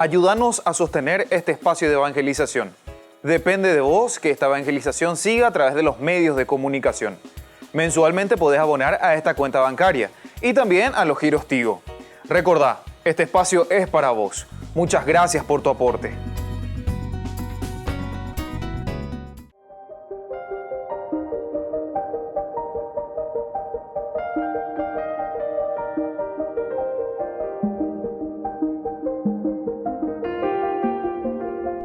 Ayúdanos a sostener este espacio de evangelización. Depende de vos que esta evangelización siga a través de los medios de comunicación. Mensualmente podés abonar a esta cuenta bancaria y también a los giros Tigo. Recordá, este espacio es para vos. Muchas gracias por tu aporte.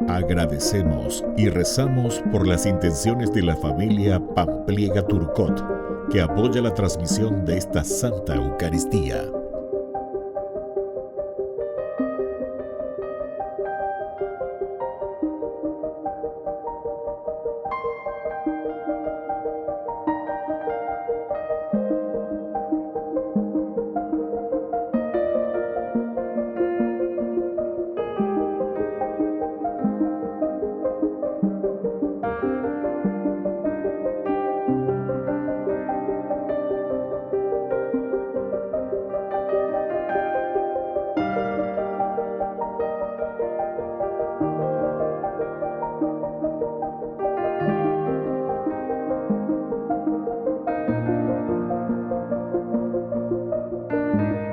Agradecemos y rezamos por las intenciones de la familia Pampliega Turcot, que apoya la transmisión de esta Santa Eucaristía.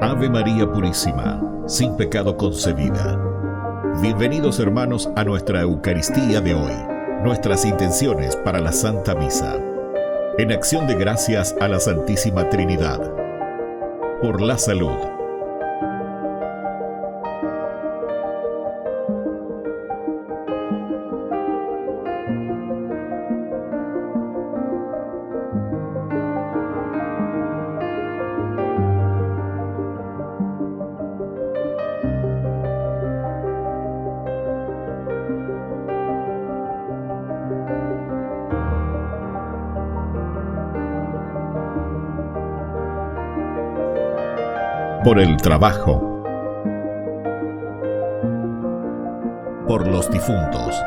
Ave María Purísima, sin pecado concebida. Bienvenidos hermanos a nuestra Eucaristía de hoy, nuestras intenciones para la Santa Misa. En acción de gracias a la Santísima Trinidad. Por la salud. Por el trabajo, por los difuntos,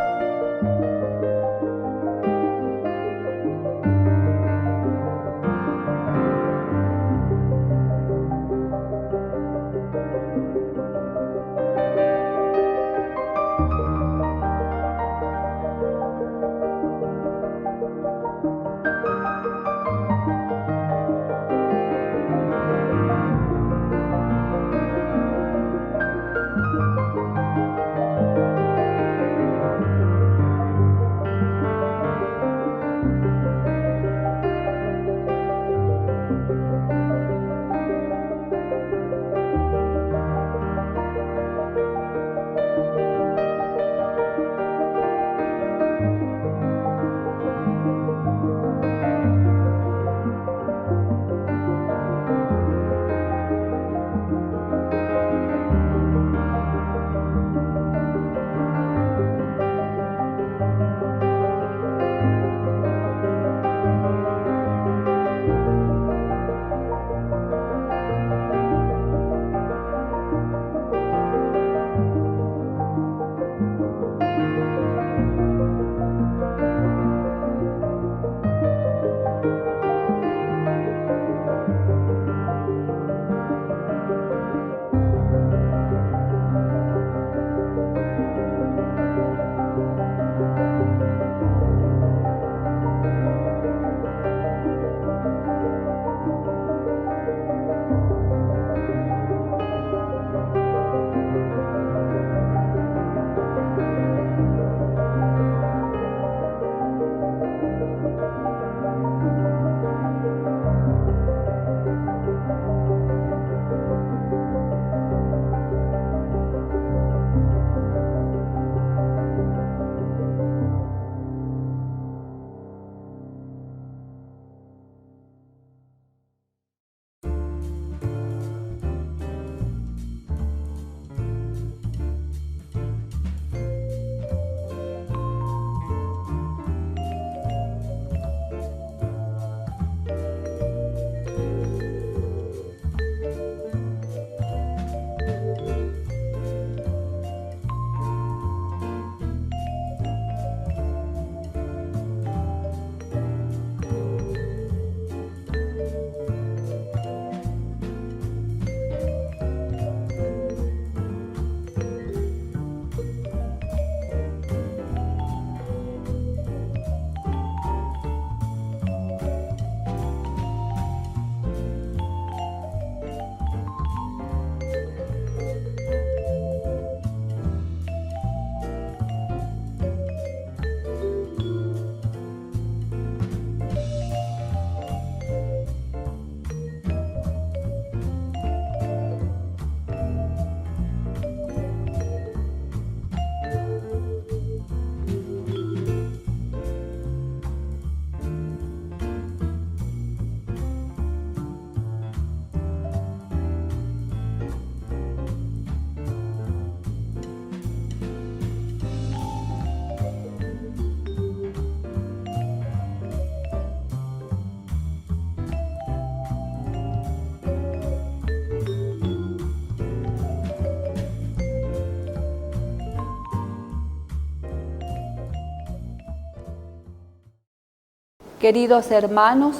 Queridos hermanos,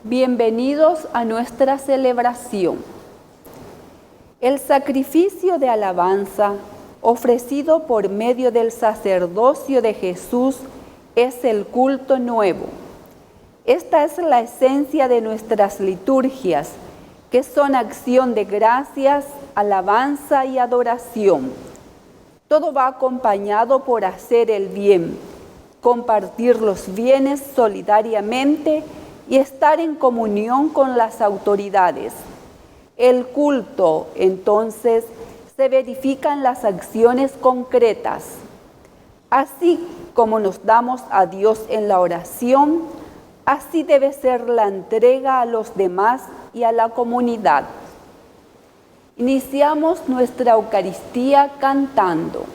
bienvenidos a nuestra celebración. El sacrificio de alabanza ofrecido por medio del sacerdocio de Jesús es el culto nuevo. Esta es la esencia de nuestras liturgias, que son acción de gracias, alabanza y adoración. Todo va acompañado por hacer el bien, compartir los bienes solidariamente y estar en comunión con las autoridades. El culto, entonces, se verifica en las acciones concretas. Así como nos damos a Dios en la oración, así debe ser la entrega a los demás y a la comunidad. Iniciamos nuestra Eucaristía cantando.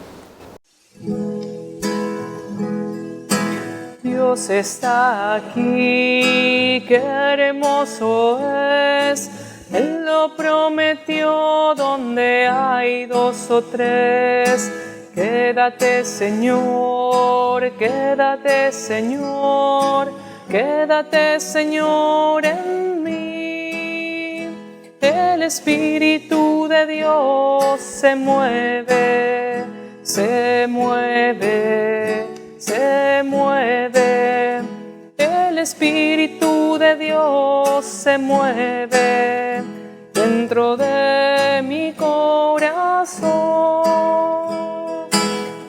Dios está aquí, qué hermoso es. Él lo prometió donde hay dos o tres. Quédate, Señor, quédate, Señor, quédate, Señor, en mí. El Espíritu de Dios se mueve, se mueve, se mueve. El Espíritu de Dios se mueve dentro de mi corazón.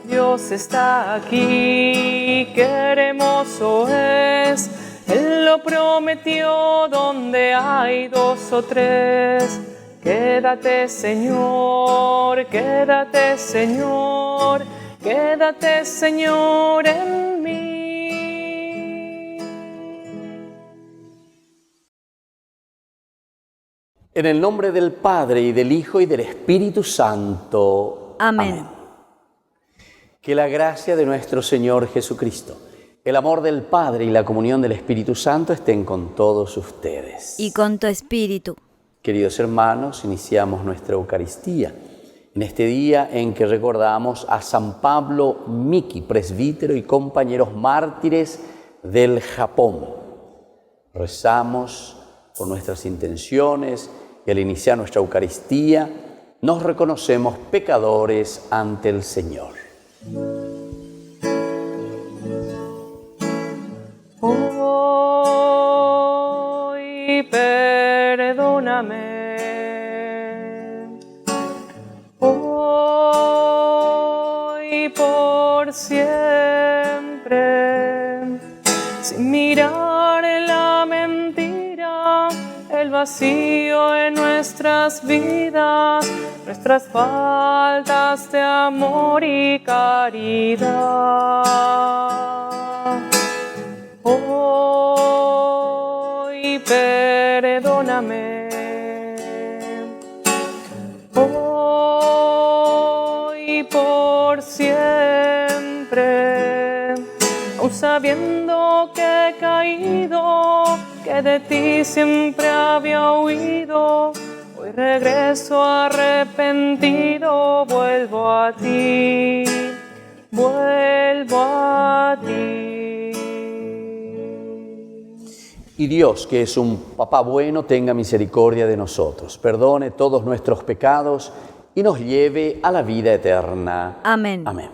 Dios está aquí, qué hermoso es. Él lo prometió donde hay dos o tres. Quédate, Señor, quédate, Señor, quédate, Señor, en mí. En el nombre del Padre, y del Hijo, y del Espíritu Santo. Amén. Que la gracia de nuestro Señor Jesucristo, el amor del Padre y la comunión del Espíritu Santo estén con todos ustedes. Y con tu espíritu. Queridos hermanos, iniciamos nuestra Eucaristía en este día en que recordamos a San Pablo Miki, presbítero y compañeros mártires del Japón. Rezamos por nuestras intenciones y al iniciar nuestra Eucaristía nos reconocemos pecadores ante el Señor. Hoy perdóname. Hoy por siempre, sin mirar en la mentira, el vacío en nuestras vidas, nuestras faltas de amor y caridad. Hoy perdóname. Hoy por siempre, aun sabiendo que he caído, que de ti siempre había huido, hoy regreso arrepentido, vuelvo a ti, vuelvo a ti. Y Dios, que es un papá bueno, tenga misericordia de nosotros, perdone todos nuestros pecados y nos lleve a la vida eterna. Amén. Amén.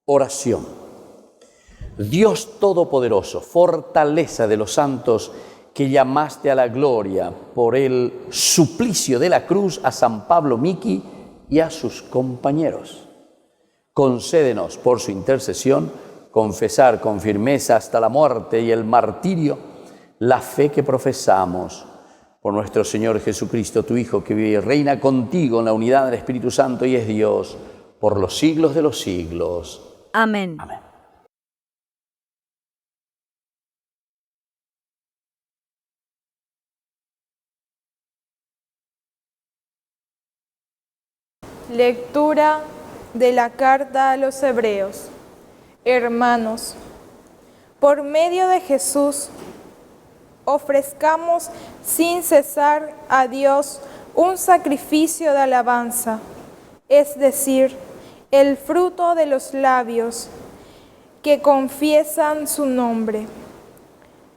Oración. Dios Todopoderoso, fortaleza de los santos que llamaste a la gloria por el suplicio de la cruz a San Pablo Miki y a sus compañeros. Concédenos por su intercesión confesar con firmeza hasta la muerte y el martirio la fe que profesamos. Por nuestro Señor Jesucristo, tu Hijo, que vive y reina contigo en la unidad del Espíritu Santo y es Dios por los siglos de los siglos. Amén. Amén. Lectura de la carta a los Hebreos. Hermanos, por medio de Jesús, ofrezcamos sin cesar a Dios un sacrificio de alabanza, es decir, el fruto de los labios, que confiesan su nombre.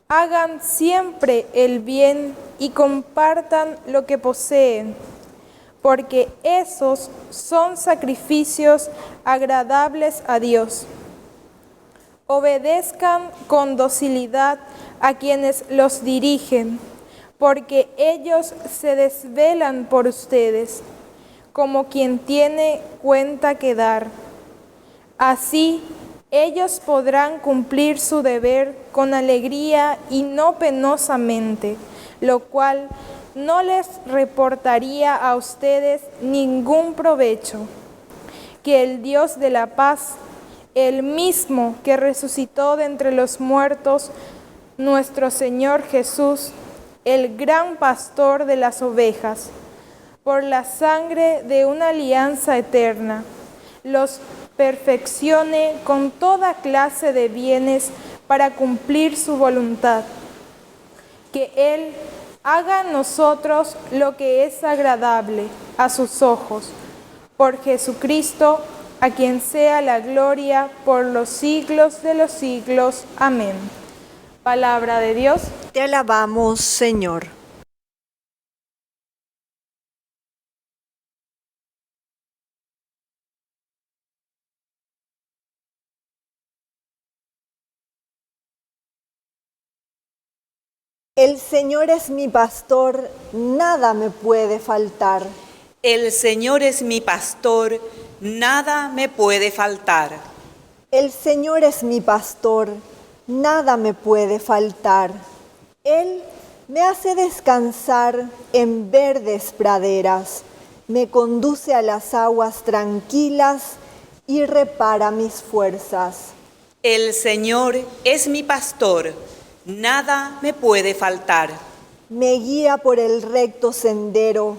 Hagan siempre el bien y compartan lo que poseen, porque esos son sacrificios agradables a Dios. Obedezcan con docilidad a quienes los dirigen, porque ellos se desvelan por ustedes, como quien tiene cuenta que dar. Así, ellos podrán cumplir su deber con alegría y no penosamente, lo cual no les reportaría a ustedes ningún provecho. Que el Dios de la paz, el mismo que resucitó de entre los muertos, nuestro Señor Jesús, el gran pastor de las ovejas, por la sangre de una alianza eterna, los perfeccione con toda clase de bienes para cumplir su voluntad. Que Él haga en nosotros lo que es agradable a sus ojos. Por Jesucristo, a quien sea la gloria por los siglos de los siglos. Amén. Palabra de Dios. Te alabamos, Señor. El Señor es mi pastor, nada me puede faltar. El Señor es mi pastor, nada me puede faltar. El Señor es mi pastor, nada me puede faltar. Él me hace descansar en verdes praderas, me conduce a las aguas tranquilas y repara mis fuerzas. El Señor es mi pastor, nada me puede faltar. Me guía por el recto sendero,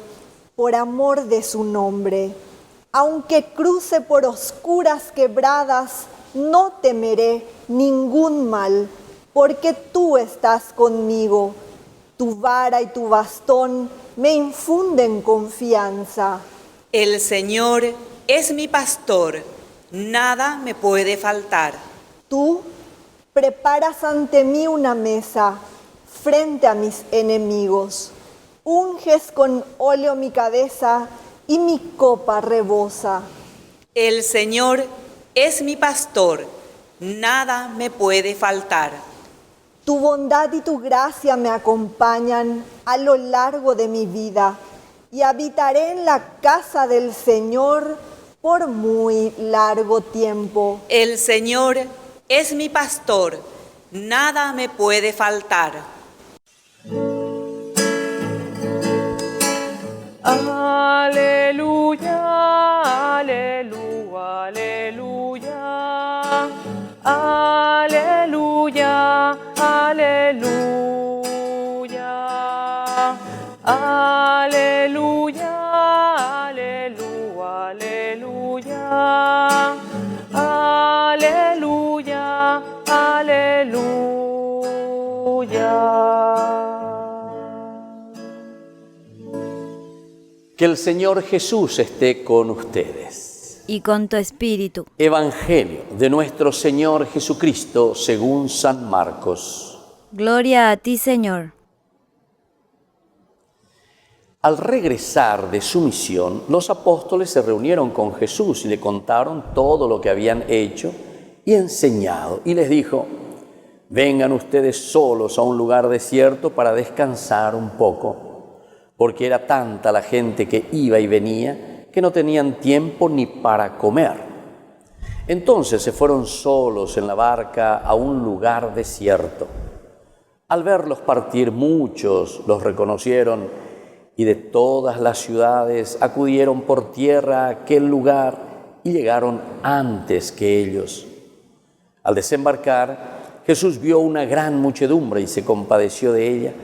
por amor de su nombre. Aunque cruce por oscuras quebradas, no temeré ningún mal, porque tú estás conmigo. Tu vara y tu bastón me infunden confianza. El Señor es mi pastor, nada me puede faltar. Tú preparas ante mí una mesa frente a mis enemigos. Unges con óleo mi cabeza y mi copa rebosa. El Señor es mi pastor, nada me puede faltar. Tu bondad y tu gracia me acompañan a lo largo de mi vida y habitaré en la casa del Señor por muy largo tiempo. El Señor es mi pastor, nada me puede faltar. Aleluya, aleluya, aleluya, aleluya, aleluya, aleluya, aleluya, aleluya, aleluya. Que el Señor Jesús esté con ustedes. Y con tu espíritu. Evangelio de nuestro Señor Jesucristo según San Marcos. Gloria a ti, Señor. Al regresar de su misión, los apóstoles se reunieron con Jesús y le contaron todo lo que habían hecho y enseñado. Y les dijo: vengan ustedes solos a un lugar desierto para descansar un poco, porque era tanta la gente que iba y venía que no tenían tiempo ni para comer. Entonces se fueron solos en la barca a un lugar desierto. Al verlos partir, muchos los reconocieron y de todas las ciudades acudieron por tierra a aquel lugar y llegaron antes que ellos. Al desembarcar, Jesús vio una gran muchedumbre y se compadeció de ella,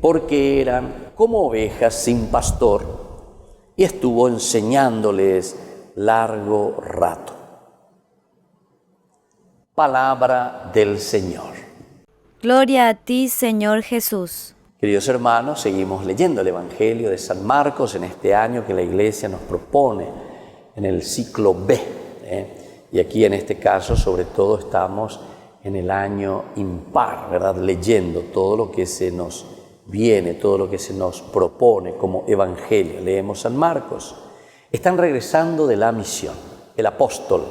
porque eran como ovejas sin pastor, y estuvo enseñándoles largo rato. Palabra del Señor. Gloria a ti, Señor Jesús. Queridos hermanos, seguimos leyendo el Evangelio de San Marcos en este año que la Iglesia nos propone en el ciclo B, Y aquí en este caso, sobre todo, estamos en el año impar, ¿verdad? Leyendo todo lo que se nos viene, todo lo que se nos propone como evangelio. Leemos San Marcos. Están regresando de la misión. El apóstol,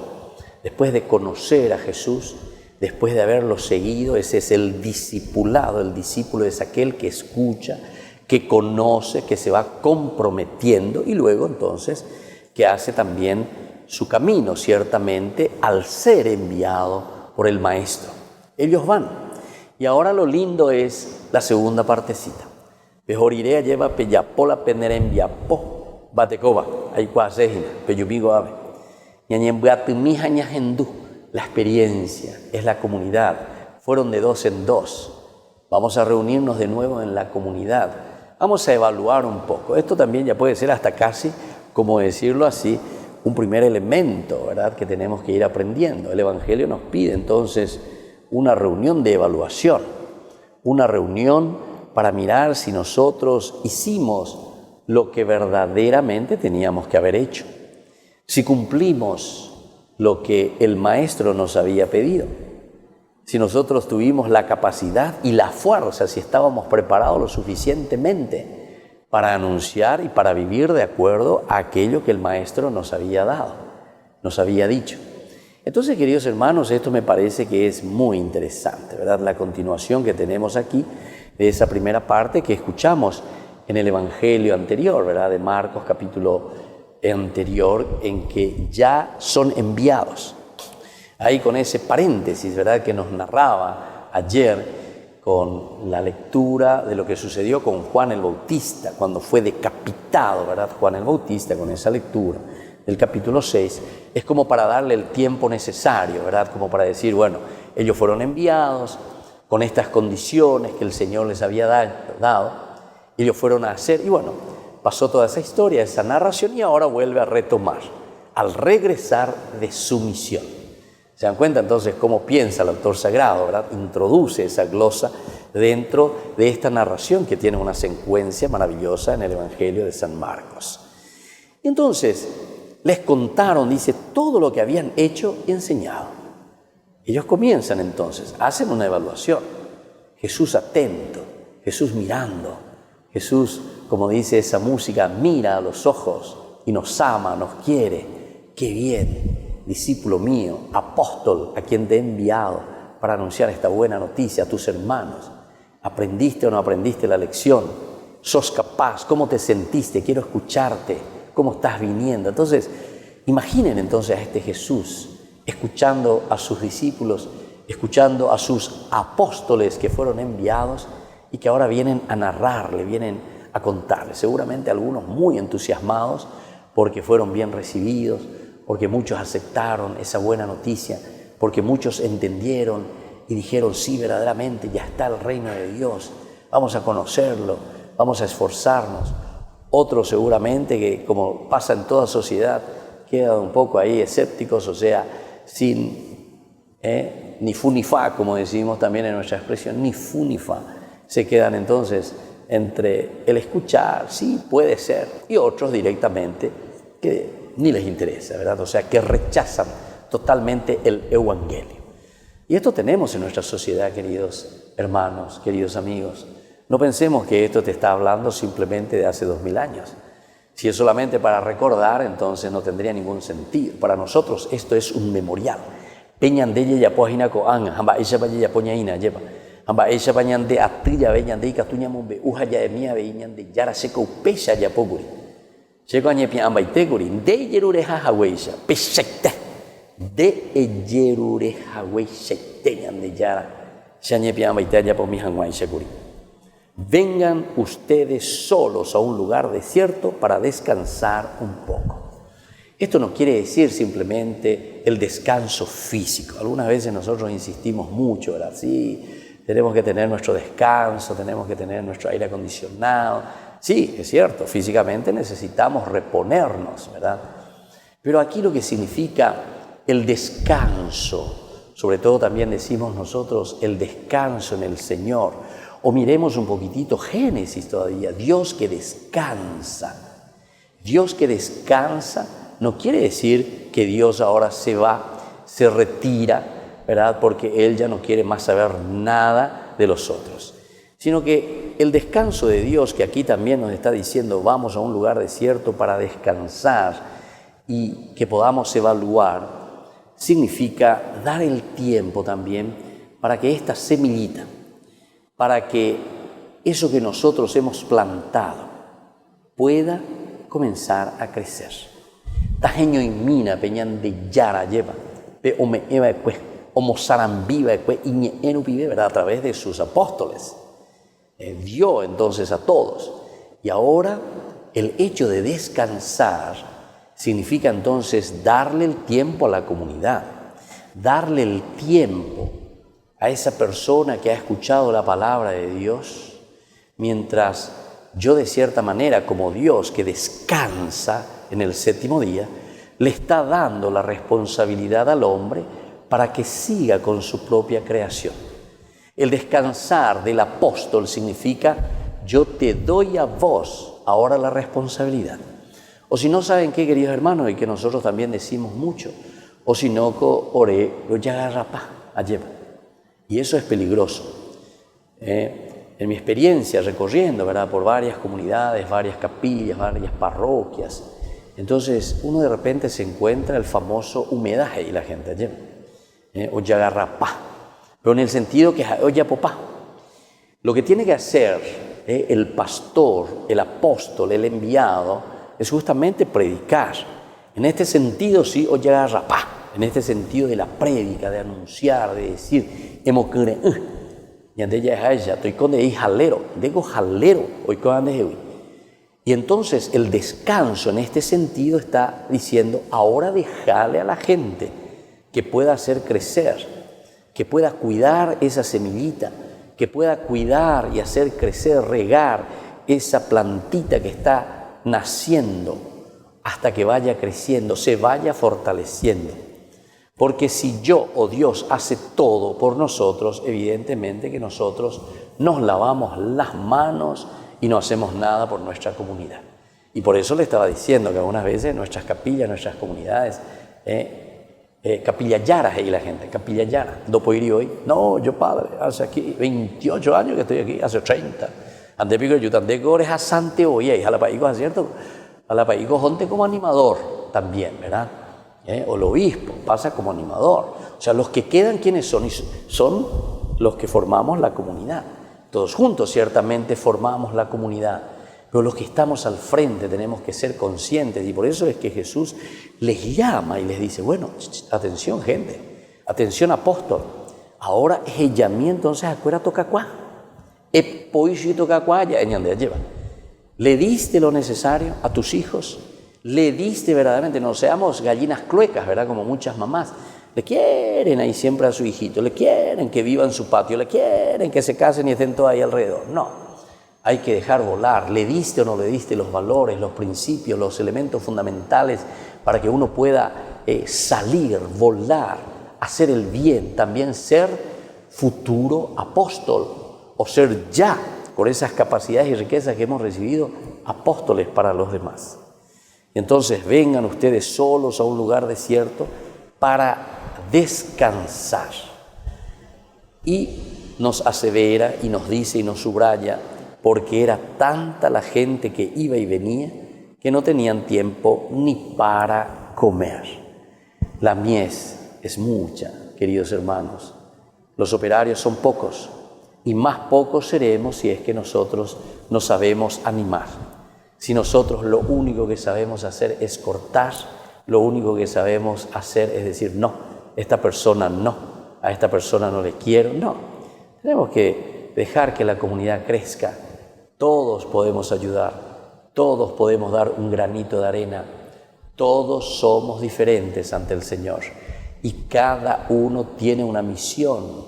después de conocer a Jesús, después de haberlo seguido, ese es el discipulado. El discípulo es aquel que escucha, que conoce, que se va comprometiendo y luego entonces que hace también su camino, ciertamente, al ser enviado por el Maestro. Ellos van. Y ahora lo lindo es la segunda partecita. Pejorirea lleva peyapola penera enviapo, batecoba, hay cuasejina, peyubigo ave. Ñañembuatumija ñagendú. La experiencia es la comunidad. Fueron de 2 en 2. Vamos a reunirnos de nuevo en la comunidad. Vamos a evaluar un poco. Esto también ya puede ser hasta casi, como decirlo así, un primer elemento, ¿verdad?, que tenemos que ir aprendiendo. El Evangelio nos pide entonces una reunión de evaluación, una reunión para mirar si nosotros hicimos lo que verdaderamente teníamos que haber hecho, si cumplimos lo que el Maestro nos había pedido, si nosotros tuvimos la capacidad y la fuerza, si estábamos preparados lo suficientemente para anunciar y para vivir de acuerdo a aquello que el Maestro nos había dado, nos había dicho. Entonces, queridos hermanos, esto me parece que es muy interesante, ¿verdad? La continuación que tenemos aquí de esa primera parte que escuchamos en el Evangelio anterior, ¿verdad?, de Marcos, capítulo anterior, en que ya son enviados. Ahí con ese paréntesis, ¿verdad?, que nos narraba ayer con la lectura de lo que sucedió con Juan el Bautista, cuando fue decapitado, ¿verdad?, Juan el Bautista, con esa lectura del capítulo 6, es como para darle el tiempo necesario, ¿verdad?, como para decir, bueno, ellos fueron enviados con estas condiciones que el Señor les había dado, ellos fueron a hacer, y bueno, pasó toda esa historia, esa narración, y ahora vuelve a retomar, al regresar de su misión. ¿Se dan cuenta entonces cómo piensa el autor sagrado, ¿verdad? Introduce esa glosa dentro de esta narración que tiene una secuencia maravillosa en el Evangelio de San Marcos. Y entonces les contaron, dice, todo lo que habían hecho y enseñado. Ellos comienzan entonces, hacen una evaluación. Jesús atento, Jesús mirando, Jesús, como dice esa música, mira a los ojos y nos ama, nos quiere. ¡Qué bien! Discípulo mío, apóstol, a quien te he enviado para anunciar esta buena noticia a tus hermanos. ¿Aprendiste o no aprendiste la lección? ¿Sos capaz? ¿Cómo te sentiste? Quiero escucharte. ¿Cómo estás viniendo? Entonces, imaginen entonces a este Jesús escuchando a sus discípulos, escuchando a sus apóstoles que fueron enviados y que ahora vienen a narrarle, vienen a contarle. Seguramente algunos muy entusiasmados porque fueron bien recibidos, porque muchos aceptaron esa buena noticia, porque muchos entendieron y dijeron, sí, verdaderamente ya está el reino de Dios, vamos a conocerlo, vamos a esforzarnos. Otros seguramente que, como pasa en toda sociedad, quedan un poco ahí escépticos, o sea, sin ni fu ni fa, como decimos también en nuestra expresión, ni fu ni fa. Se quedan entonces entre el escuchar, sí, puede ser, y otros directamente que ni les interesa, ¿verdad? O sea, que rechazan totalmente el evangelio. Y esto tenemos en nuestra sociedad, queridos hermanos, queridos amigos. No pensemos que esto te está hablando simplemente de hace 2000 años. Si es solamente para recordar, entonces no tendría ningún sentido. Para nosotros esto es un memorial. Peñandelle ya pojina ko anga, hamba ella vaya ya poñaina lleva. Hamba ella bañande atilla beñande katuñamumbe uja ya emia beñande yara seco pecha ya poguri. Checo añepi amba iteguri de yerureja haweisha peshekte de yerureja haweishekte ñande yara shañepi amba itaya po mi hanwaisha guri. Vengan ustedes solos a un lugar desierto para descansar un poco. Esto no quiere decir simplemente el descanso físico. Algunas veces nosotros insistimos mucho, ¿verdad? Sí, tenemos que tener nuestro descanso, tenemos que tener nuestro aire acondicionado. Sí, es cierto, físicamente necesitamos reponernos, ¿verdad? Pero aquí lo que significa el descanso, sobre todo también decimos nosotros el descanso en el Señor. O miremos un poquitito Génesis todavía, Dios que descansa. Dios que descansa no quiere decir que Dios ahora se va se retira, ¿verdad? Porque él ya no quiere más saber nada de los otros. Sino que el descanso de Dios, que aquí también nos está diciendo, vamos a un lugar desierto para descansar y que podamos evaluar, significa dar el tiempo también para que esta semillita, para que eso que nosotros hemos plantado pueda comenzar a crecer. Tajeño y mina peñan de yara lleva, pe ome eva después, homo sarambiva después, y enu pibe, ¿verdad? A través de sus apóstoles. Dio entonces a todos. Y ahora el hecho de descansar significa entonces darle el tiempo a la comunidad, darle el tiempo a esa persona que ha escuchado la palabra de Dios, mientras yo de cierta manera, como Dios que descansa en el séptimo día, le está dando la responsabilidad al hombre para que siga con su propia creación. El descansar del apóstol significa, yo te doy a vos ahora la responsabilidad. O si no, ¿saben qué, queridos hermanos? Y que nosotros también decimos mucho, o si no, oré, lo yagarrapá, alleva. Y eso es peligroso. En mi experiencia recorriendo, ¿verdad?, por varias comunidades, varias capillas, varias parroquias, entonces uno de repente se encuentra el famoso humedaje y la gente alleva, o yagarrapá, pero en el sentido que es oyapopá. Lo que tiene que hacer el pastor, el apóstol, el enviado, es justamente predicar. En este sentido, sí, oyagarrapá, en este sentido de la prédica, de anunciar, de decir, emocure, y ante ella es ella, estoy con de jalero, digo jalero, hoy con de hoy. Y entonces el descanso en este sentido está diciendo, ahora déjale a la gente que pueda hacer crecer, que pueda cuidar esa semillita, que pueda cuidar y hacer crecer, regar esa plantita que está naciendo hasta que vaya creciendo, se vaya fortaleciendo. Porque si yo o Dios hace todo por nosotros, evidentemente que nosotros nos lavamos las manos y no hacemos nada por nuestra comunidad. Y por eso le estaba diciendo que algunas veces nuestras capillas, nuestras comunidades, capilla Yara, y la gente, capilla Yara, no puedo ir hoy. No, yo padre, hace aquí 28 años que estoy aquí, hace 30. Antes pico yo también eres a Sante hoy, a la país, es cierto, a la país jonte como animador también, ¿verdad? O el obispo pasa como animador. O sea, los que quedan, ¿quiénes son? Son los que formamos la comunidad. Todos juntos ciertamente formamos la comunidad, pero los que estamos al frente tenemos que ser conscientes, y por eso es que Jesús les llama y les dice, bueno, atención gente, atención apóstol, ahora es el llamamiento, entonces acuera toca cuá, toca cuá, ya lleva. ¿Le diste lo necesario a tus hijos? ¿Le diste verdaderamente? No seamos gallinas cluecas, ¿verdad? Como muchas mamás. Le quieren ahí siempre a su hijito, le quieren que viva en su patio, le quieren que se casen y estén todos ahí alrededor. No, hay que dejar volar. ¿Le diste o no le diste los valores, los principios, los elementos fundamentales para que uno pueda salir, volar, hacer el bien, también ser futuro apóstol o ser ya, con esas capacidades y riquezas que hemos recibido, apóstoles para los demás? Entonces vengan ustedes solos a un lugar desierto para descansar. Y nos asevera y nos dice y nos subraya, porque era tanta la gente que iba y venía que no tenían tiempo ni para comer. La mies es mucha, queridos hermanos. Los operarios son pocos y más pocos seremos si es que nosotros nos sabemos animar. Si nosotros lo único que sabemos hacer es cortar, lo único que sabemos hacer es decir, no, esta persona no, a esta persona no le quiero, no. Tenemos que dejar que la comunidad crezca. Todos podemos ayudar, todos podemos dar un granito de arena, todos somos diferentes ante el Señor y cada uno tiene una misión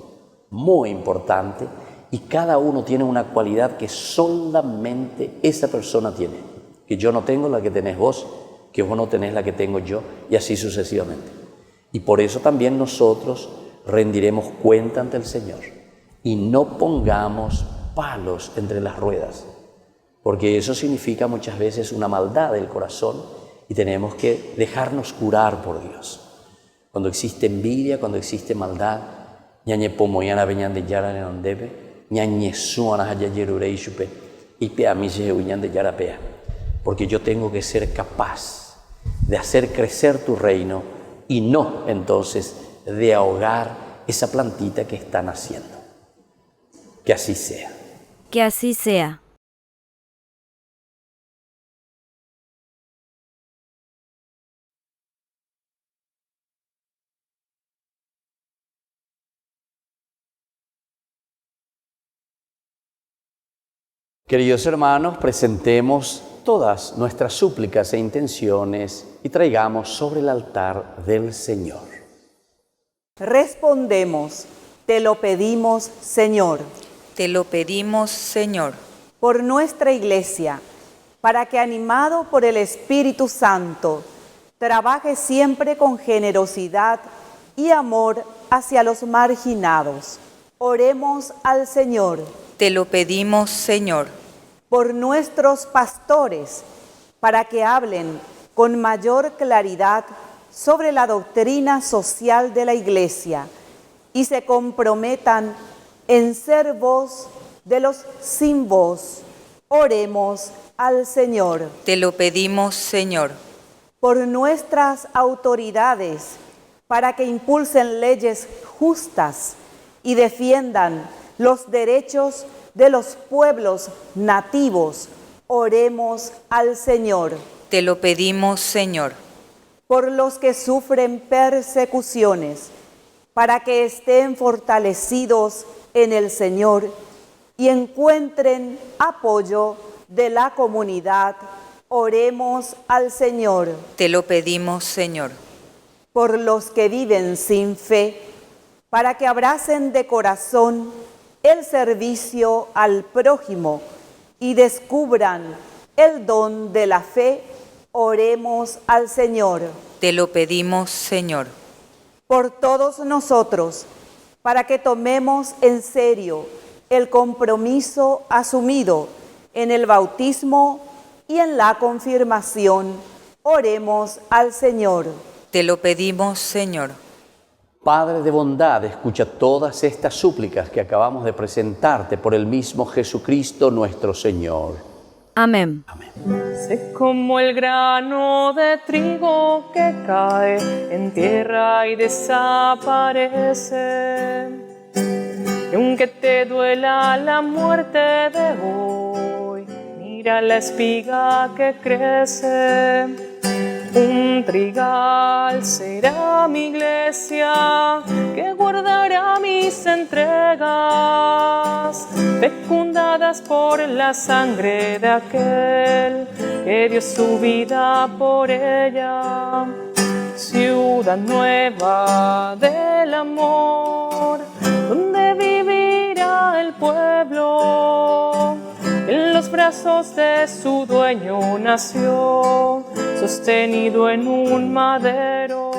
muy importante y cada uno tiene una cualidad que solamente esa persona tiene, que yo no tengo la que tenés vos, que vos no tenés la que tengo yo, y así sucesivamente. Y por eso también nosotros rendiremos cuenta ante el Señor y no pongamos palos entre las ruedas, porque eso significa muchas veces una maldad del corazón y tenemos que dejarnos curar por Dios. cuando existe envidia, cuando existe maldad, ñañe pomoyana veñan de yara en ondebe, ñañe suana hayayerure y chupe, y pea mi se uñan de yara pea. Porque yo tengo que ser capaz de hacer crecer tu reino y no entonces de ahogar esa plantita que están haciendo. Que así sea. Que así sea. Queridos hermanos, presentemos todas nuestras súplicas e intenciones y traigamos sobre el altar del Señor. Respondemos, te lo pedimos, Señor. Te lo pedimos, Señor. Por nuestra Iglesia, para que animado por el Espíritu Santo, trabaje siempre con generosidad y amor hacia los marginados. Oremos al Señor. Te lo pedimos, Señor. Por nuestros pastores, para que hablen con mayor claridad sobre la doctrina social de la Iglesia y se comprometan en ser voz de los sin voz. Oremos al Señor. Te lo pedimos, Señor. Por nuestras autoridades, para que impulsen leyes justas y defiendan los derechos de los pueblos nativos. Oremos al Señor. Te lo pedimos, Señor. Por los que sufren persecuciones, para que estén fortalecidos en el Señor y encuentren apoyo de la comunidad. Oremos al Señor. Te lo pedimos, Señor. Por los que viven sin fe, para que abracen de corazón el servicio al prójimo y descubran el don de la fe. Oremos al Señor. Te lo pedimos, Señor. Por todos nosotros, para que tomemos en serio el compromiso asumido en el bautismo y en la confirmación. Oremos al Señor. Te lo pedimos, Señor. Padre de bondad, escucha todas estas súplicas que acabamos de presentarte por el mismo Jesucristo nuestro Señor. Amén. Amén. Sé como el grano de trigo que cae en tierra y desaparece. Y aunque te duela la muerte de hoy, mira la espiga que crece. Un trigal será mi iglesia, que guardará mis entregas, fecundadas por la sangre de aquel que dio su vida por ella. Ciudad nueva del amor, donde vivirá el pueblo. En los brazos de su dueño nació, sostenido en un madero.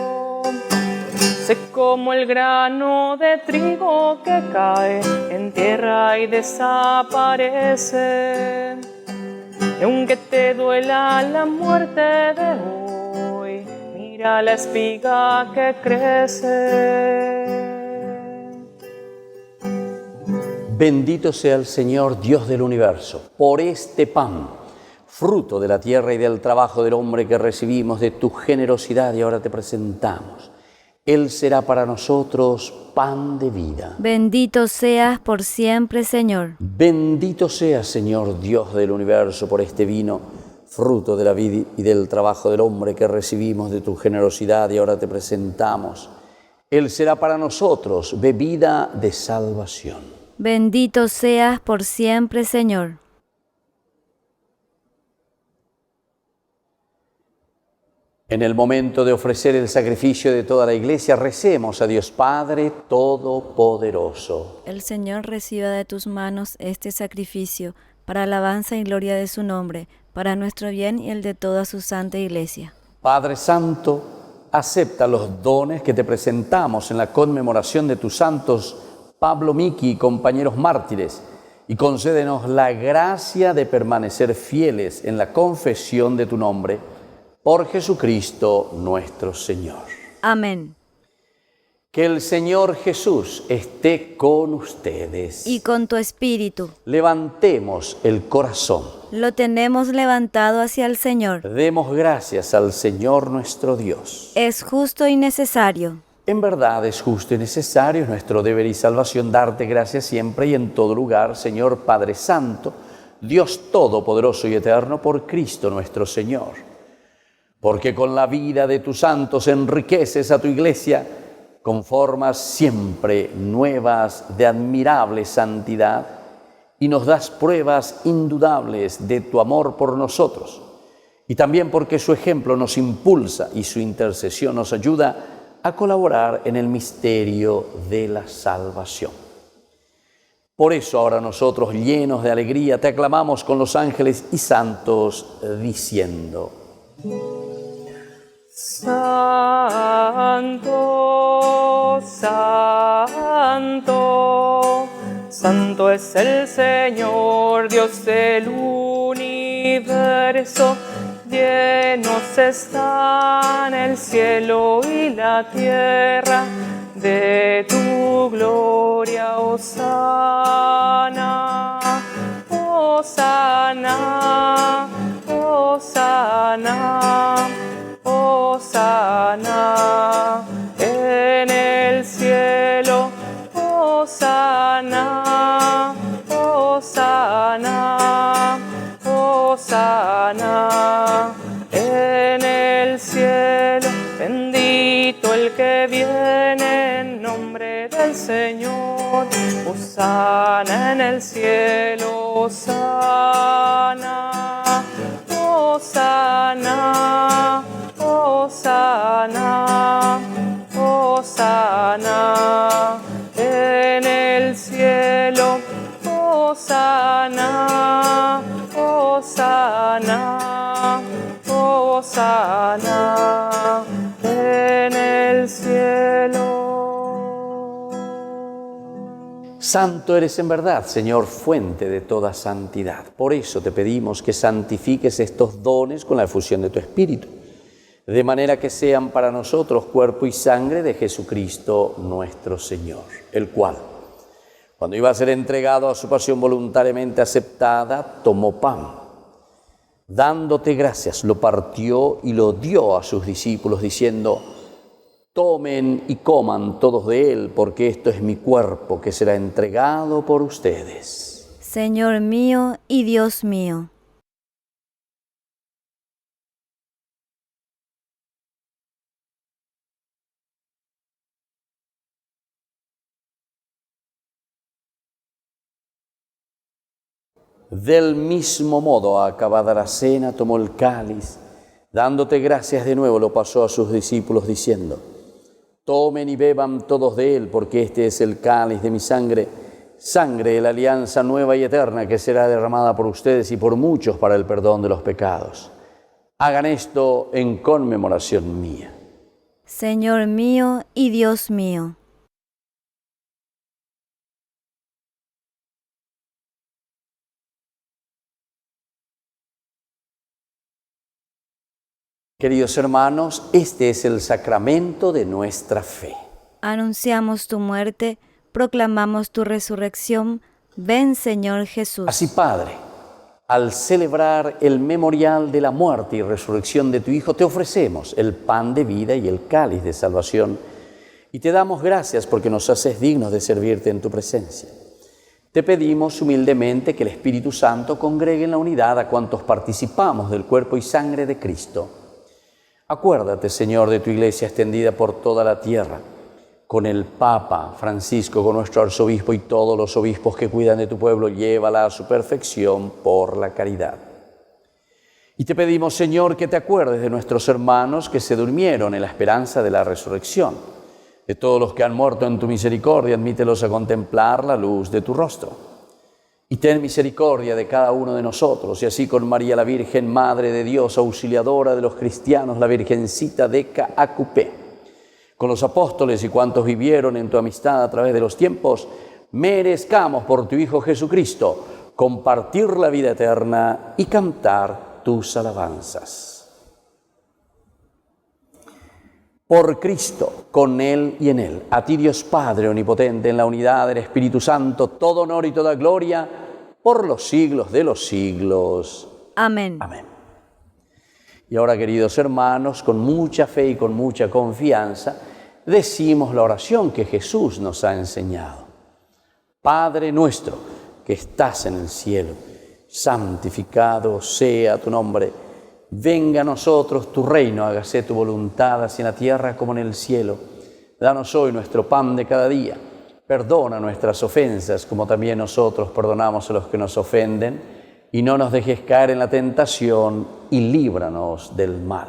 Sé como el grano de trigo que cae en tierra y desaparece. Y aunque te duela la muerte de hoy, mira la espiga que crece. Bendito sea el Señor, Dios del universo, por este pan, fruto de la tierra y del trabajo del hombre que recibimos de tu generosidad y ahora te presentamos. Él será para nosotros pan de vida. Bendito seas por siempre, Señor. Bendito seas, Señor, Dios del universo, por este vino, fruto de la vida y del trabajo del hombre que recibimos de tu generosidad y ahora te presentamos. Él será para nosotros bebida de salvación. Bendito seas por siempre, Señor. En el momento de ofrecer el sacrificio de toda la Iglesia, recemos a Dios Padre Todopoderoso. El Señor reciba de tus manos este sacrificio para alabanza y gloria de su nombre, para nuestro bien y el de toda su santa Iglesia. Padre Santo, acepta los dones que te presentamos en la conmemoración de tus santos Pablo Miki y compañeros mártires, y concédenos la gracia de permanecer fieles en la confesión de tu nombre, por Jesucristo nuestro Señor. Amén. Que el Señor Jesús esté con ustedes. Y con tu espíritu. Levantemos el corazón. Lo tenemos levantado hacia el Señor. Demos gracias al Señor nuestro Dios. Es justo y necesario. En verdad es justo y necesario, es nuestro deber y salvación darte gracias siempre y en todo lugar, Señor Padre Santo, Dios Todopoderoso y Eterno, por Cristo nuestro Señor. Porque con la vida de tus santos enriqueces a tu iglesia, conformas siempre nuevas de admirable santidad y nos das pruebas indudables de tu amor por nosotros. Y también porque su ejemplo nos impulsa y su intercesión nos ayuda a colaborar en el misterio de la salvación. Por eso ahora nosotros, llenos de alegría, te aclamamos con los ángeles y santos, diciendo: Santo, santo, santo es el Señor, Dios del universo. Llenos están el cielo y la tierra de tu gloria, Hosana, Hosana, Hosana, Hosana en el cielo, Hosana, Hosana, Hosana en el cielo. Bendito el que viene en nombre del Señor. Hosana en el cielo, Hosana, Hosana, Hosana, Hosana en el cielo, Hosana, Hosana, Hosana en el cielo. Santo eres en verdad, Señor, fuente de toda santidad. Por eso te pedimos que santifiques estos dones con la efusión de tu Espíritu, de manera que sean para nosotros cuerpo y sangre de Jesucristo nuestro Señor, el cual, cuando iba a ser entregado a su pasión voluntariamente aceptada, tomó pan. Dándote gracias, lo partió y lo dio a sus discípulos, diciendo: tomen y coman todos de él, porque esto es mi cuerpo que será entregado por ustedes. Señor mío y Dios mío. Del mismo modo, acabada la cena, tomó el cáliz, dándote gracias de nuevo, lo pasó a sus discípulos, diciendo: tomen y beban todos de él, porque este es el cáliz de mi sangre, sangre de la alianza nueva y eterna, que será derramada por ustedes y por muchos para el perdón de los pecados. Hagan esto en conmemoración mía. Señor mío y Dios mío. Queridos hermanos, este es el sacramento de nuestra fe. Anunciamos tu muerte, proclamamos tu resurrección. Ven, Señor Jesús. Así, Padre, al celebrar el memorial de la muerte y resurrección de tu Hijo, te ofrecemos el pan de vida y el cáliz de salvación, y te damos gracias porque nos haces dignos de servirte en tu presencia. Te pedimos humildemente que el Espíritu Santo congregue en la unidad a cuantos participamos del cuerpo y sangre de Cristo. Acuérdate, Señor, de tu iglesia extendida por toda la tierra, con el Papa Francisco, con nuestro arzobispo y todos los obispos que cuidan de tu pueblo, llévala a su perfección por la caridad. Y te pedimos, Señor, que te acuerdes de nuestros hermanos que se durmieron en la esperanza de la resurrección. De todos los que han muerto en tu misericordia, admítelos a contemplar la luz de tu rostro. Y ten misericordia de cada uno de nosotros, y así con María la Virgen, Madre de Dios, auxiliadora de los cristianos, la Virgencita de Caacupé, con los apóstoles y cuantos vivieron en tu amistad a través de los tiempos, merezcamos por tu Hijo Jesucristo compartir la vida eterna y cantar tus alabanzas. Por Cristo, con Él y en Él. A ti, Dios Padre Omnipotente, en la unidad del Espíritu Santo, todo honor y toda gloria, por los siglos de los siglos. Amén. Amén. Y ahora, queridos hermanos, con mucha fe y con mucha confianza, decimos la oración que Jesús nos ha enseñado. Padre nuestro, que estás en el cielo, santificado sea tu nombre. Venga a nosotros tu reino, hágase tu voluntad, así en la tierra como en el cielo. Danos hoy nuestro pan de cada día. Perdona nuestras ofensas, como también nosotros perdonamos a los que nos ofenden. Y no nos dejes caer en la tentación, y líbranos del mal.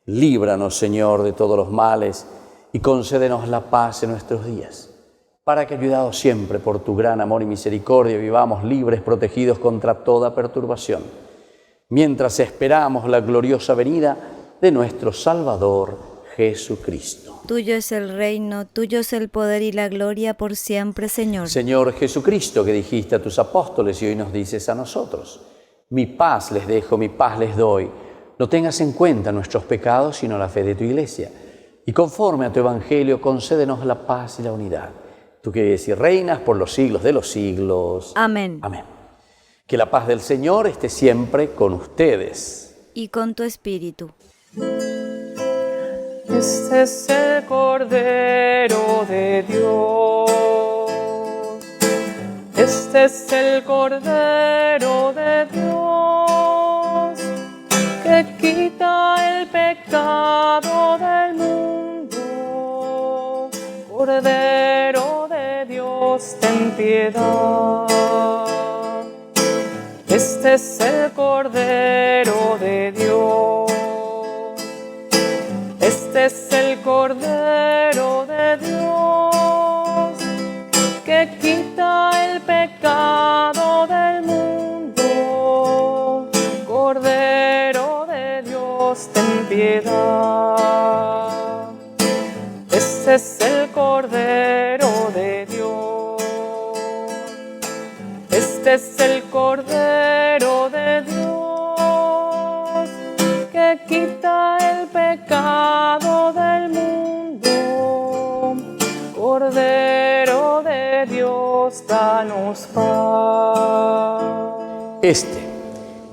Líbranos, Señor, de todos los males, y concédenos la paz en nuestros días, para que, ayudados siempre por tu gran amor y misericordia, vivamos libres, protegidos contra toda perturbación, mientras esperamos la gloriosa venida de nuestro Salvador Jesucristo. Tuyo es el reino, tuyo es el poder y la gloria por siempre, Señor. Señor Jesucristo, que dijiste a tus apóstoles y hoy nos dices a nosotros: mi paz les dejo, mi paz les doy. No tengas en cuenta nuestros pecados, sino la fe de tu Iglesia. Y conforme a tu Evangelio, concédenos la paz y la unidad. Tú que vives y reinas por los siglos de los siglos. Amén. Amén. Que la paz del Señor esté siempre con ustedes. Y con tu espíritu. Este es el Cordero de Dios. Este es el Cordero de Dios, que quita el pecado del mundo. Cordero de Dios, ten piedad. Este es el Cordero de Dios. Este es el Cordero de Dios, que quita el pecado del mundo. Cordero de Dios, ten piedad. Este es el Cordero de Dios. Este es el Cordero de Dios, que quita el pecado del mundo. Cordero de Dios, danos paz. Este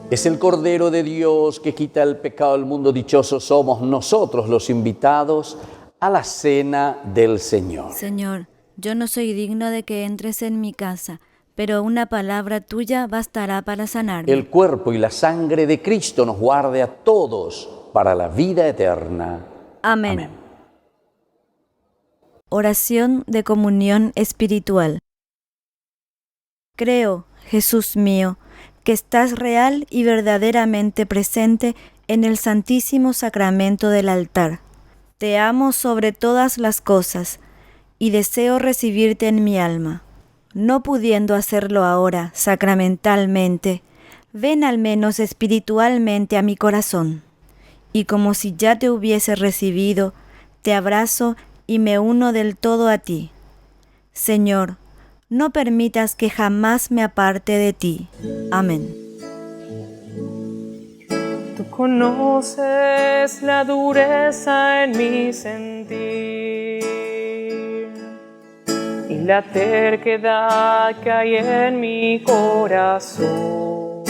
es el Cordero de Dios que quita el pecado del mundo. Dichosos somos nosotros los invitados a la cena del Señor. Señor, yo no soy digno de que entres en mi casa, pero una palabra tuya bastará para sanarme. El cuerpo y la sangre de Cristo nos guarde a todos para la vida eterna. Amén. Amén. Oración de comunión espiritual. Creo, Jesús mío, que estás real y verdaderamente presente en el Santísimo Sacramento del altar. Te amo sobre todas las cosas y deseo recibirte en mi alma. No pudiendo hacerlo ahora sacramentalmente, ven al menos espiritualmente a mi corazón. Y como si ya te hubiese recibido, te abrazo y me uno del todo a ti. Señor, no permitas que jamás me aparte de ti. Amén. Tú conoces la dureza en mi sentir y la terquedad que hay en mi corazón.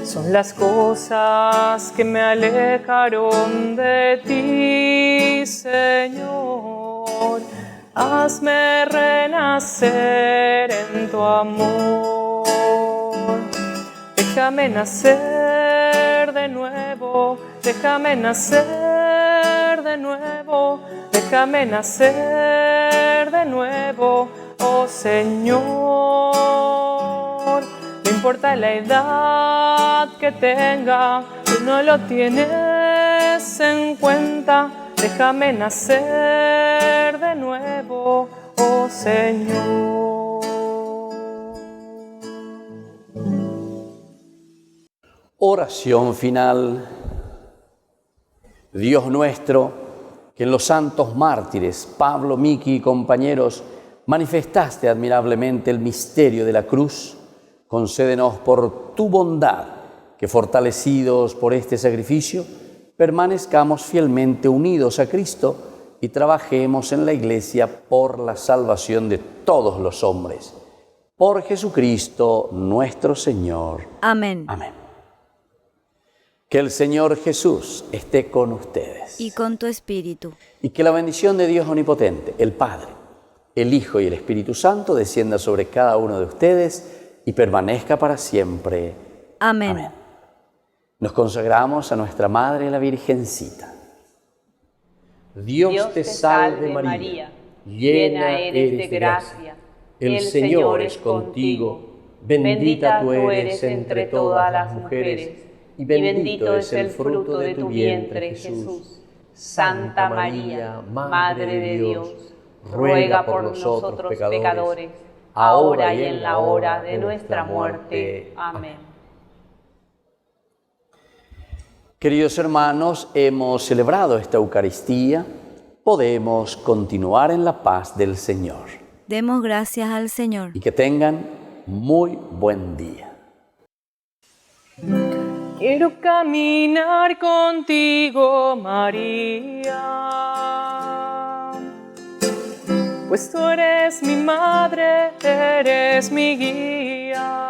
Son las cosas que me alejaron de ti, Señor. Hazme renacer en tu amor. Déjame nacer de nuevo, déjame nacer de nuevo, déjame nacer de nuevo, oh Señor. No importa la edad que tenga, tú no lo tienes en cuenta. Déjame nacer de nuevo, oh Señor. Oración final. Dios nuestro, que en los santos mártires, Pablo, Miki y compañeros, manifestaste admirablemente el misterio de la cruz, concédenos por tu bondad que, fortalecidos por este sacrificio, permanezcamos fielmente unidos a Cristo y trabajemos en la Iglesia por la salvación de todos los hombres. Por Jesucristo nuestro Señor. Amén. Amén. Que el Señor Jesús esté con ustedes. Y con tu espíritu. Y que la bendición de Dios Omnipotente, el Padre, el Hijo y el Espíritu Santo descienda sobre cada uno de ustedes y permanezca para siempre. Amén. Amén. Nos consagramos a nuestra Madre, la Virgencita. Dios te salve María, llena eres de gracia. El Señor es contigo, bendita tú eres entre todas las mujeres, y bendito es el fruto de tu vientre, Jesús. Santa María, Madre de Dios, ruega por nosotros pecadores, ahora y en la hora de nuestra muerte. Amén. Queridos hermanos, hemos celebrado esta Eucaristía, podemos continuar en la paz del Señor. Demos gracias al Señor. Y que tengan muy buen día. Quiero caminar contigo, María, pues tú eres mi madre, eres mi guía.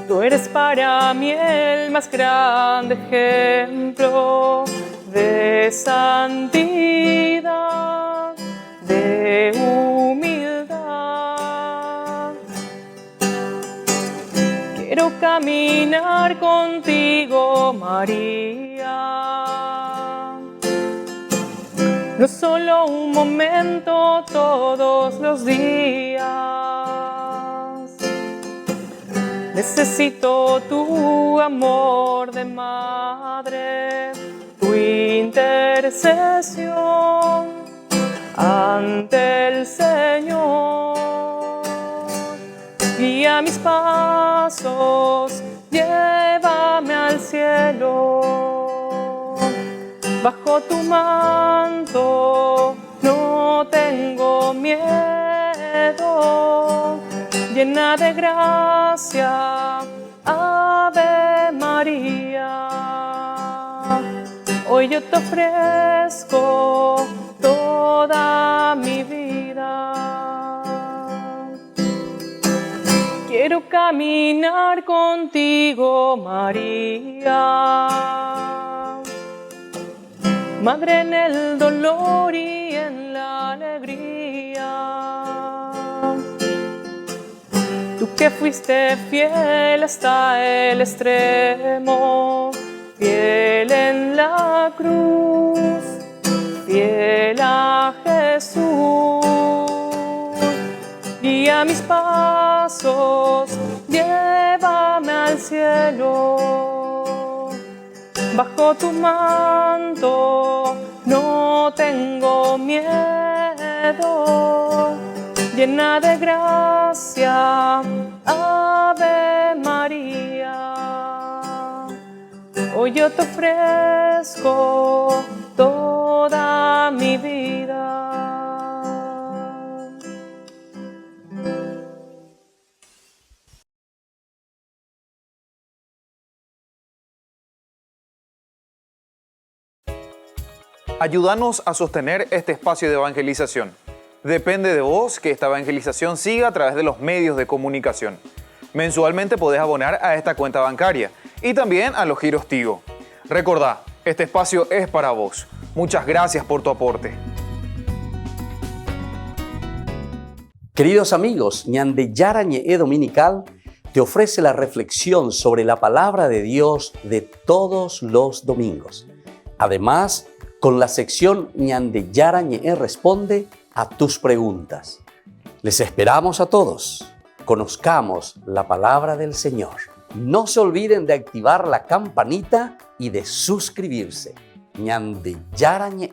Tú eres para mí el más grande ejemplo de santidad, de humildad. Quiero caminar contigo, María, no solo un momento, todos los días. Necesito tu amor de madre, tu intercesión ante el Señor. Guía mis pasos, llévame al cielo. Bajo tu manto no tengo miedo. Llena de gracia, Ave María. Hoy yo te ofrezco toda mi vida. Quiero caminar contigo, María, Madre en el dolor y en la alegría. Tú que fuiste fiel hasta el extremo, fiel en la cruz, fiel a Jesús. Guía mis pasos, llévame al cielo. Bajo tu manto no tengo miedo. Llena de gracia, Ave María. Hoy yo te ofrezco toda mi vida. Ayúdanos a sostener este espacio de evangelización. Depende de vos que esta evangelización siga a través de los medios de comunicación. Mensualmente podés abonar a esta cuenta bancaria y también a los giros Tigo. Recordá, este espacio es para vos. Muchas gracias por tu aporte. Queridos amigos, Ñande Yarañe Dominical te ofrece la reflexión sobre la palabra de Dios de todos los domingos. Además, con la sección Ñande Yarañe responde a tus preguntas. Les esperamos a todos. Conozcamos la palabra del Señor. No se olviden de activar la campanita y de suscribirse. Ñande Yarañe.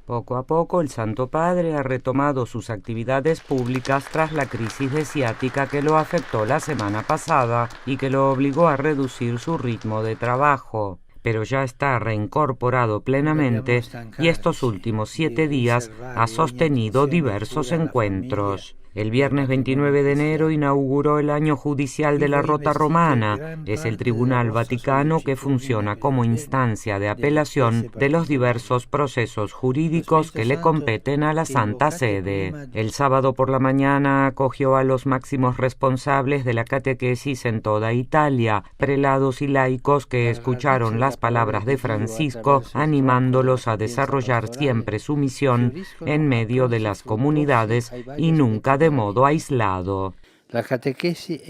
Poco a poco, el Santo Padre ha retomado sus actividades públicas tras la crisis de ciática que lo afectó la semana pasada y que lo obligó a reducir su ritmo de trabajo. pero ya está reincorporado plenamente y estos últimos 7 días ha sostenido diversos encuentros. El viernes 29 de enero inauguró el año judicial de la Rota Romana. Es el Tribunal Vaticano que funciona como instancia de apelación de los diversos procesos jurídicos que le competen a la Santa Sede. El sábado por la mañana acogió a los máximos responsables de la catequesis en toda Italia, prelados y laicos que escucharon las palabras de Francisco, animándolos a desarrollar siempre su misión en medio de las comunidades y nunca de modo aislado. La catequesis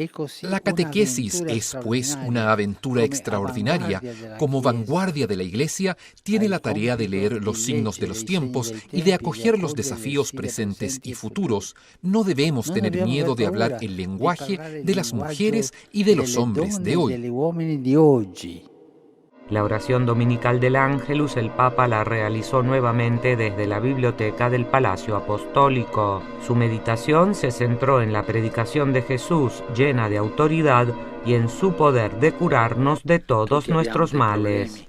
es, pues, una aventura extraordinaria. Como vanguardia de la Iglesia, tiene la tarea de leer los signos de los tiempos y de acoger los desafíos presentes y futuros. No debemos tener miedo de hablar el lenguaje de las mujeres y de los hombres de hoy. La oración dominical del Ángelus el Papa la realizó nuevamente desde la biblioteca del Palacio Apostólico. Su meditación se centró en la predicación de Jesús, llena de autoridad, y en su poder de curarnos de todos nuestros males.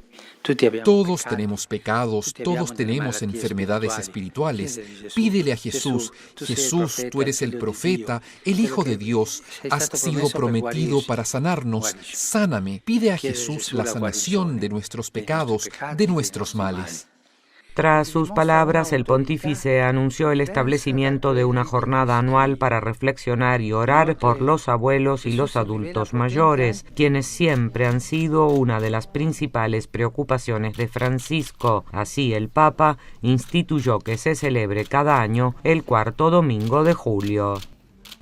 Todos tenemos pecados, todos tenemos enfermedades espirituales. Pídele a Jesús: Jesús, tú eres el profeta, el Hijo de Dios, has sido prometido para sanarnos, sáname. Pide a Jesús la sanación de nuestros pecados, de nuestros males. Tras sus palabras, el pontífice anunció el establecimiento de una jornada anual para reflexionar y orar por los abuelos y los adultos mayores, quienes siempre han sido una de las principales preocupaciones de Francisco. Así, el Papa instituyó que se celebre cada año el 4º domingo de julio.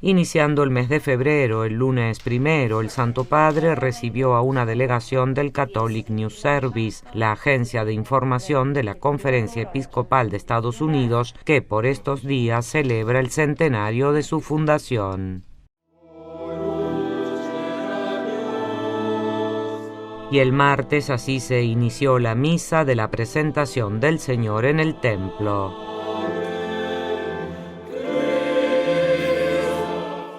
Iniciando el mes de febrero, el lunes 1, el Santo Padre recibió a una delegación del Catholic News Service, la agencia de información de la Conferencia Episcopal de Estados Unidos, que por estos días celebra el centenario de su fundación. Y el martes así se inició la misa de la presentación del Señor en el templo.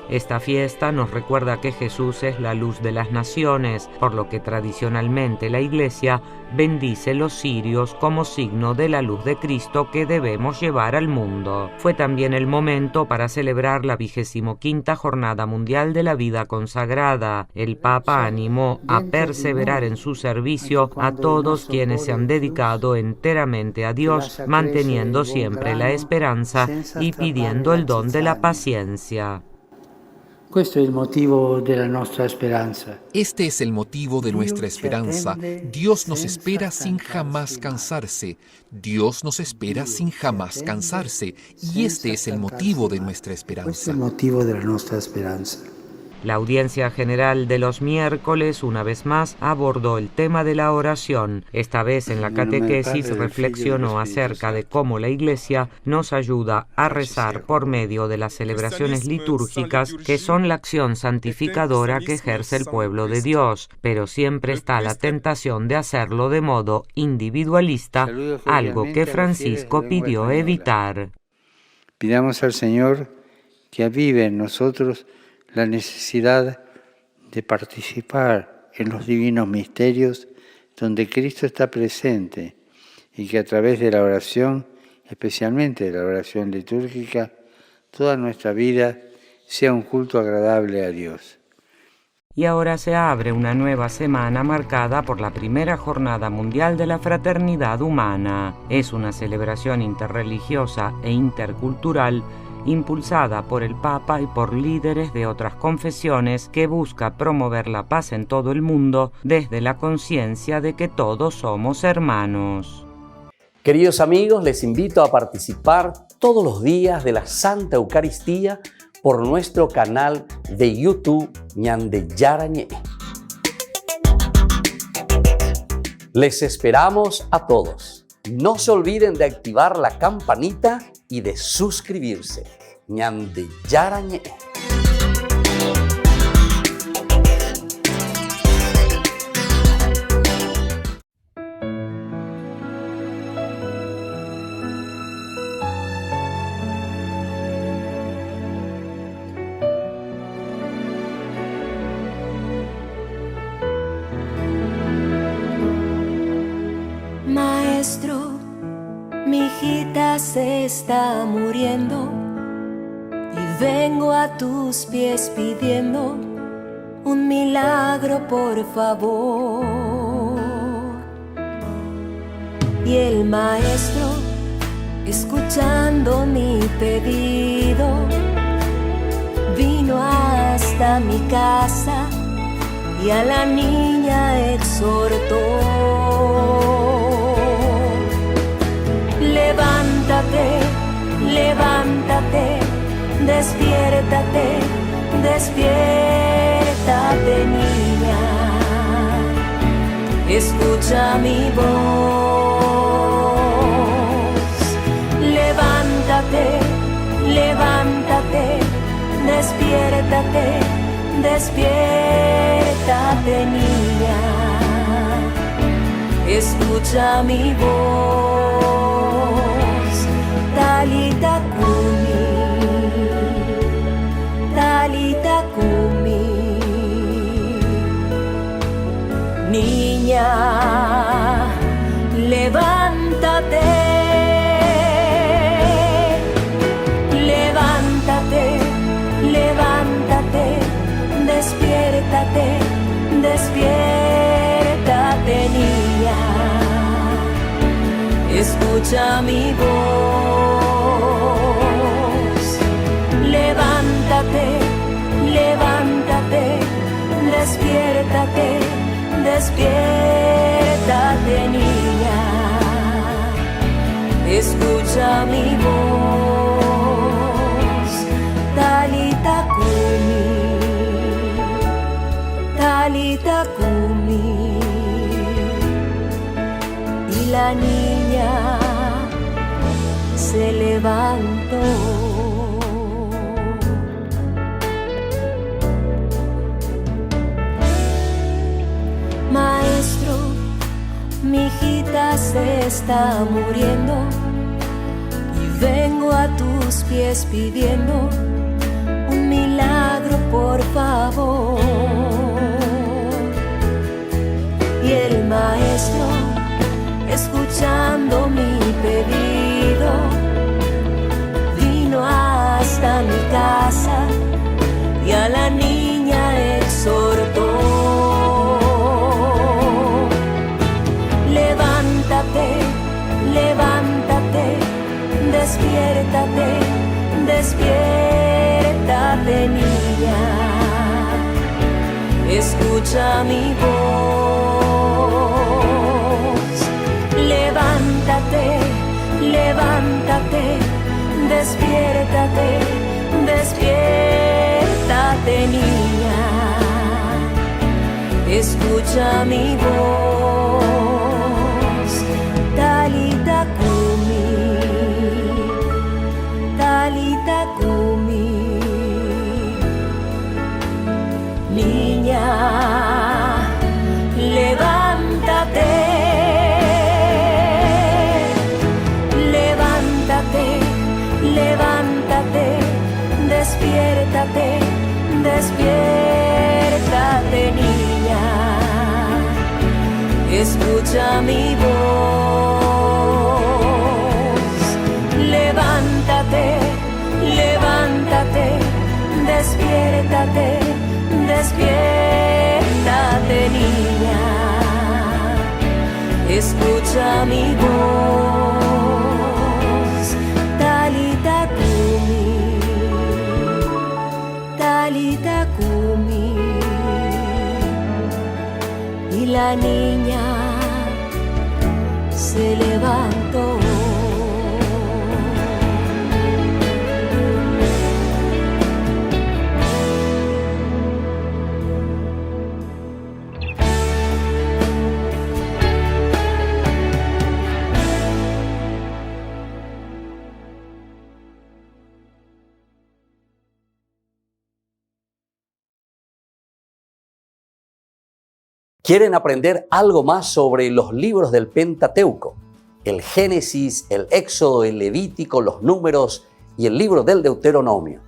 Esta fiesta nos recuerda que Jesús es la luz de las naciones, por lo que tradicionalmente la Iglesia bendice los cirios como signo de la luz de Cristo que debemos llevar al mundo. Fue también el momento para celebrar la 25ª Jornada Mundial de la Vida Consagrada. El Papa animó a perseverar en su servicio a todos quienes se han dedicado enteramente a Dios, manteniendo siempre la esperanza y pidiendo el don de la paciencia. Este es el motivo de nuestra esperanza. Dios nos espera sin jamás cansarse. Dios nos espera sin jamás cansarse. Y este es el motivo de nuestra esperanza. La audiencia general de los miércoles, una vez más, abordó el tema de la oración. Esta vez en la catequesis reflexionó acerca de cómo la Iglesia nos ayuda a rezar por medio de las celebraciones litúrgicas, que son la acción santificadora que ejerce el pueblo de Dios, pero siempre está la tentación de hacerlo de modo individualista, algo que Francisco pidió evitar. Pidamos al Señor que avive en nosotros la necesidad de participar en los divinos misterios donde Cristo está presente y que a través de la oración, especialmente de la oración litúrgica, toda nuestra vida sea un culto agradable a Dios. Y ahora se abre una nueva semana marcada por la primera Jornada Mundial de la Fraternidad Humana. Es una celebración interreligiosa e intercultural impulsada por el Papa y por líderes de otras confesiones que busca promover la paz en todo el mundo desde la conciencia de que todos somos hermanos. Queridos amigos, les invito a participar todos los días de la Santa Eucaristía por nuestro canal de YouTube Ñande Yarañé. Les esperamos a todos. No se olviden de activar la campanita y de suscribirse. Ñande Yarañé. se está muriendo y vengo a tus pies pidiendo un milagro, por favor. Y el maestro, escuchando mi pedido, vino hasta mi casa y a la niña exhortó. Levántate, levántate, despiértate, despiértate, niña, escucha mi voz. Levántate, levántate, despiértate, despiértate, niña, escucha mi voz. Talita kumi, talita kumi, niña, levántate, levántate, levántate, despiértate, despiértate, niña, escucha mi voz. Levántate, levántate, despiértate, despiértate, niña, escucha mi voz. Talita kumi, talita kumi, y la niña se levantó. Maestro, mi hijita se está muriendo y vengo a tus pies pidiendo un milagro, por favor. Y el maestro, escuchando mi pedido, vino hasta mi casa y a la niña exhortó. Levántate, levántate, despiértate, despiértate, niña, escucha mi voz. Levántate, levántate, despiértate, despiértate, niña, escucha mi voz. Talita kumi, talita kumi, niña, levántate, levántate, levántate, despiértate, despiértate, niña, escucha mi voz. Levántate, levántate, despiértate, despiértate, niña, escucha mi voz. Talita kumi, talita kumi, y la niña se levantó. ¿Quieren aprender algo más sobre los libros del Pentateuco? El Génesis, el Éxodo, el Levítico, los Números y el libro del Deuteronomio.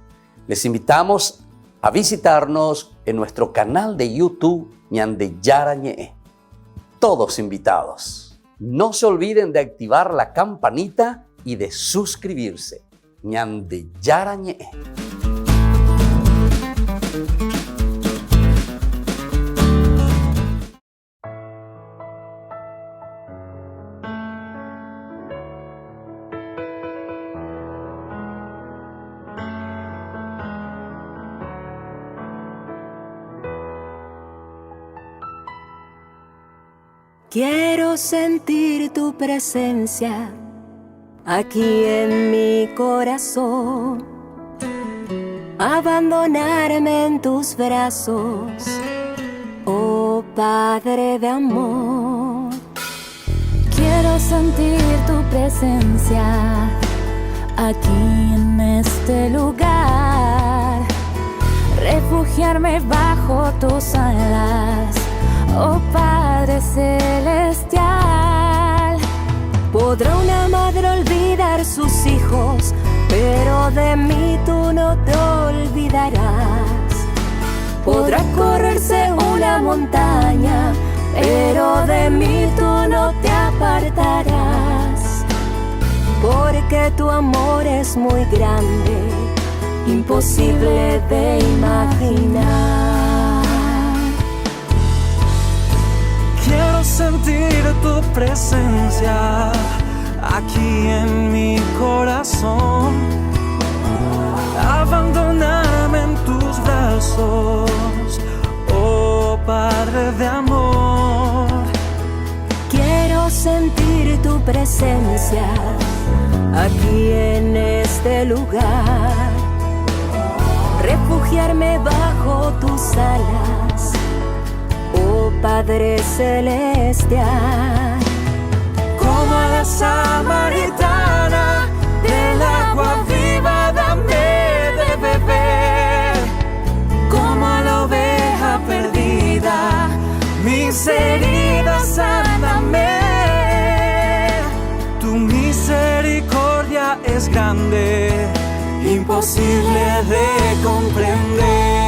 Les invitamos a visitarnos en nuestro canal de YouTube Ñande Yarañe. Todos invitados. No se olviden de activar la campanita y de suscribirse. Ñande Yarañe. Quiero sentir tu presencia aquí en mi corazón, abandonarme en tus brazos, oh Padre de amor. Quiero sentir tu presencia aquí en este lugar, refugiarme bajo tus alas, oh Padre celestial. Podrá una madre olvidar sus hijos, pero de mí tú no te olvidarás. Podrá correrse una montaña, pero de mí tú no te apartarás. Porque tu amor es muy grande, imposible de imaginar. Quiero sentir tu presencia aquí en mi corazón, abandonarme en tus brazos, oh Padre de amor. Quiero sentir tu presencia aquí en este lugar, refugiarme bajo tus alas, oh Padre celestial. Como a la samaritana, del agua viva dame de beber. Como a la oveja perdida, mis heridas sáname. Tu misericordia es grande, imposible de comprender.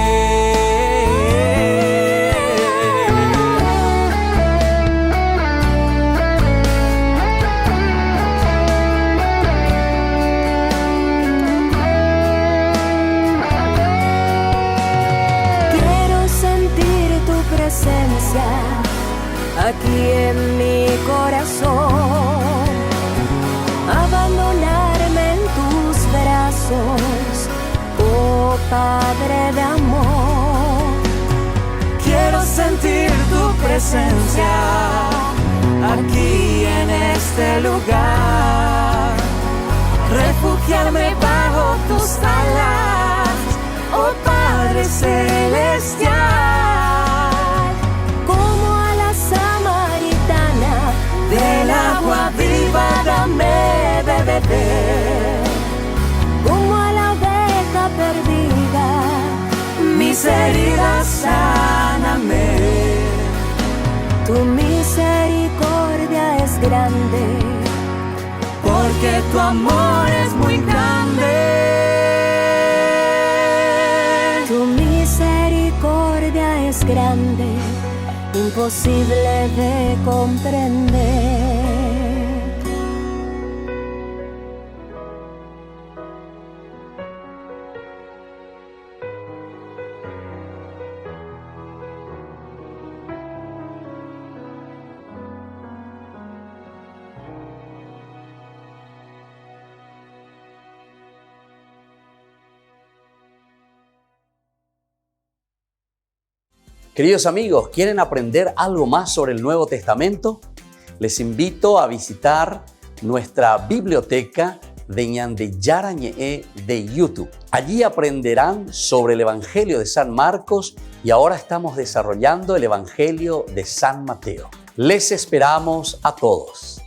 Aquí en mi corazón, abandonarme en tus brazos, oh Padre de amor. Quiero sentir tu presencia aquí en este lugar, refugiarme bajo tus alas, oh Padre celestial. Del agua viva dame de beber. Como a la oveja perdida, mis heridas sáname. Tu misericordia es grande, porque tu amor es muy grande. Tu misericordia es grande, imposible de comprender. Queridos amigos, ¿quieren aprender algo más sobre el Nuevo Testamento? Les invito a visitar nuestra biblioteca de Ñande Yarañe de YouTube. Allí aprenderán sobre el Evangelio de San Marcos y ahora estamos desarrollando el Evangelio de San Mateo. Les esperamos a todos.